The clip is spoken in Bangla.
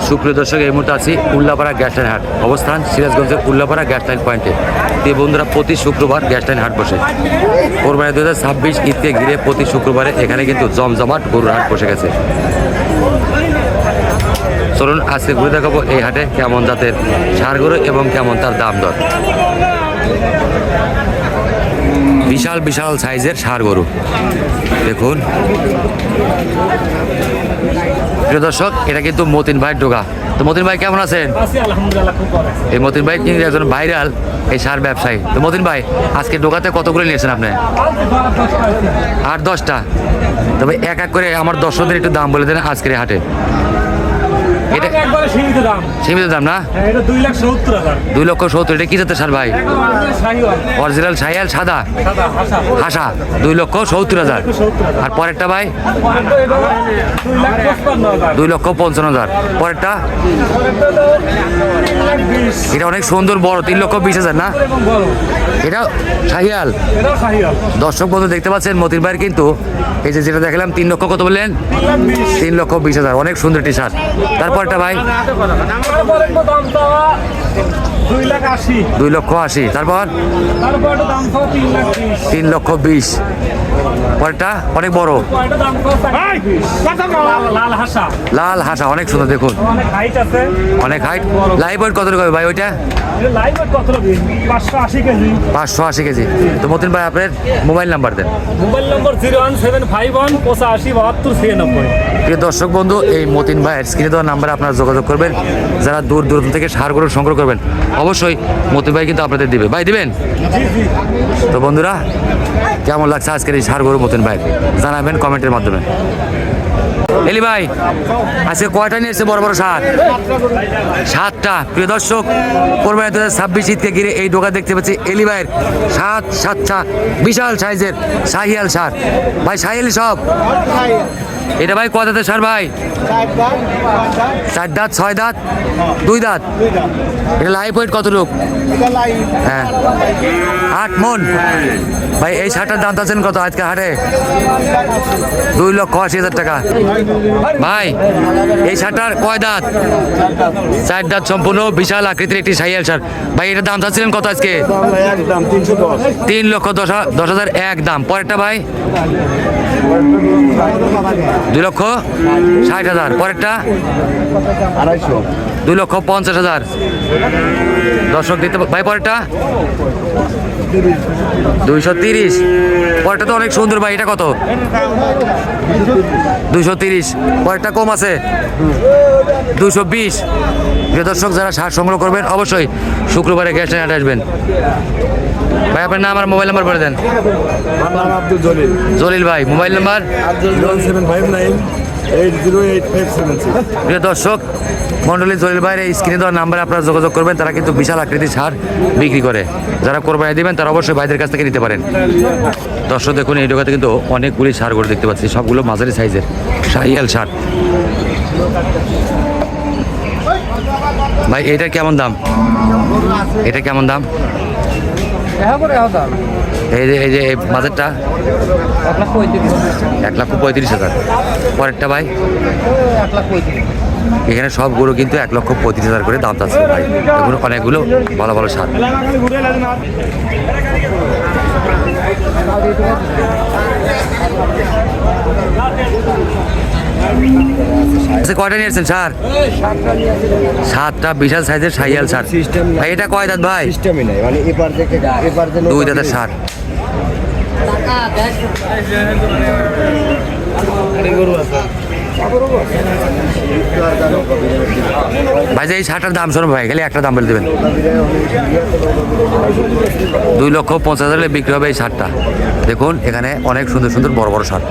সুপ্রিয় দর্শক, এই মুহূর্তে আছি উল্লাপাড়া গ্যাস লাইন হাট, অবস্থান সিরাজগঞ্জের উল্লাপাড়া গ্যাস লাইন পয়েন্টে। এই বন্ধুরা প্রতি শুক্রবার গ্যাস লাইন হাট বসে। কোরবানি 2026 ঈদকে ঘিরে প্রতি শুক্রবারে এখানে কিন্তু জমজমাট গরুর হাট বসে গেছে। চলুন আজকে ঘুরে দেখাবো এই হাটে কেমন জাতের ষাঁড় গরু এবং কেমন তার দাম দর। বিশাল বিশাল সাইজের ষাঁড় গরু দেখুন। প্রিয় দর্শক, এটা কিন্তু মতিন ভাইয়ের ডোকা। তো মতিন ভাই কেমন আছেন? এই মতিন ভাই কিন্তু একজন ভাইরাল এই ষাঁড় ব্যবসায়ী। তো মতিন ভাই, আজকে ডোকাতে কতগুলো নিয়েছেন আপনি? 8-10টা। তবে এক এক করে আমার দর্শকদের একটু দাম বলে দেন আজকের এই হাটে। এটা সীমিত দাম না? 2,70,000। এটা কি জাতের ষাঁড় ভাই? অরিজিনাল শাহিওয়াল সাদা হাসা, 2,70,000। আর পরেরটা ভাই 2,55,000। পরেরটা এটা অনেক সুন্দর বড়, 3,20,000 না? এটা শাহিওয়াল। দর্শক বন্ধু দেখতে পাচ্ছেন মতিন ভাইয়ের কিন্তু এই যে যেটা দেখালাম 3 লক্ষ, কত বললেন? 3,20,000। অনেক সুন্দর টি শার্ট। তারপরটা ভাই 2,80,000। তারপর 3,20,000। পরেরটা অনেক বড়, লাল হাসা, অনেক সুন্দর দেখুন, অনেক হাইট। লাইভ ওয়েট কত ভাই ওইটা? 580 কেজি। তো মতিন ভাই আপনার মোবাইল নাম্বার দেন। Mobile number 01751857296। প্রিয় দর্শক বন্ধু, এই মতিন ভাইয়ের স্ক্রিনে দেওয়া নাম্বারে আপনারা যোগাযোগ করবেন। যারা দূর দূরান্ত থেকে ষাঁড় গরু সংগ্রহ করবেন, অবশ্যই মতিন ভাই কিন্তু আপনাদের দিবে। ভাই দিবেন? তো বন্ধুরা, কেমন লাগছে আজকের এই ষাঁড় গরু মতিন ভাই জানাবেন কমেন্টের মাধ্যমে। এলি ভাই, আজকে কয়টা নিয়ে এসছে বড় বড় ষাঁড়? 7টা। প্রিয় দর্শক, কোরবানি 2026 ঈদকে ঘিরে এই ডোকা দেখতে পাচ্ছি এলি ভাইয়ের 7টা বিশাল সাইজের শাহিওয়াল ষাঁড়। ভাই শাহিওয়ালি সব? এটা ভাই কয় দাঁতের ষাঁড় ভাই? 4 দাঁত, 6 দাঁত, 2 দাঁত। এটা লাইফ ওয়েট কত লোক? হ্যাঁ, 8 মন। ভাই এই ষাঁড়টার দাম আছেন কত আজকে হাটে? 2,80,000 টাকা। ভাই এই ষাঁড়টার কয় দাঁত? 4 দাঁত সম্পূর্ণ, বিশাল আকৃতির একটি শাহিওয়াল ষাঁড়। ভাই এটা দাম চাচ্ছিলেন কত আজকে? 3,10,000 এক দাম। পরেরটা ভাই 2,60,000। পরেরটা 2,50,000। দর্শক দিতে ভাই। পরেরটা 230। পরেরটা তো অনেক সুন্দর ভাই, এটা কত? 230। পরেরটা কম আছে 220। প্রিয় দর্শক, যারা ষাঁড় সংগ্রহ করবেন অবশ্যই শুক্রবারে গ্যাস লাইন হাটে আসবেন। ভাই আপনার নাম আর মোবাইল নাম্বার বলে দেন। আব্দুল জলিল। জলিল ভাই, মোবাইল নাম্বার 075980856। প্রিয় দর্শক মন্ডলী, জলিল ভাইয়ের এই স্ক্রিনে দেওয়ার নাম্বারে আপনারা যোগাযোগ করবেন। তারা কিন্তু বিশাল আকৃতির ষাঁড় বিক্রি করে। যারা কোরবানি দিবেন তারা অবশ্যই ভাইদের কাছ থেকে নিতে পারেন। দর্শক দেখুন, এই ডোকাতে কিন্তু অনেকগুলি ষাঁড় গরু দেখতে পাচ্ছি, সবগুলো মাঝারি সাইজের শাহিওয়াল ষাঁড়। ভাই এটা কেমন দাম? এটা কেমন দাম? এই যে বাজারটা 1,35,000। পরেরটা ভাই এখানে সব গরু কিন্তু 1,35,000 করে দাম চাচ্ছে ভাই। এগুলো অনেকগুলো ভালো ভালো ষাঁড়। কয়টা নিয়েছেন ষাঁড়? 7টা বিশাল সাইজের শাহিওয়াল ষাঁড়। ভাই এটা কয় দাঁত ভাই? 2 দাঁতের ষাঁড়। ভাই যে এই ষাঁড়টার দাম শোনো ভাই, খালি একটা দাম বলে দেবেন। 2,50,000 বিক্রি হবে এই ষাঁড়টা। দেখুন এখানে অনেক সুন্দর সুন্দর বড় বড় ষাঁড়।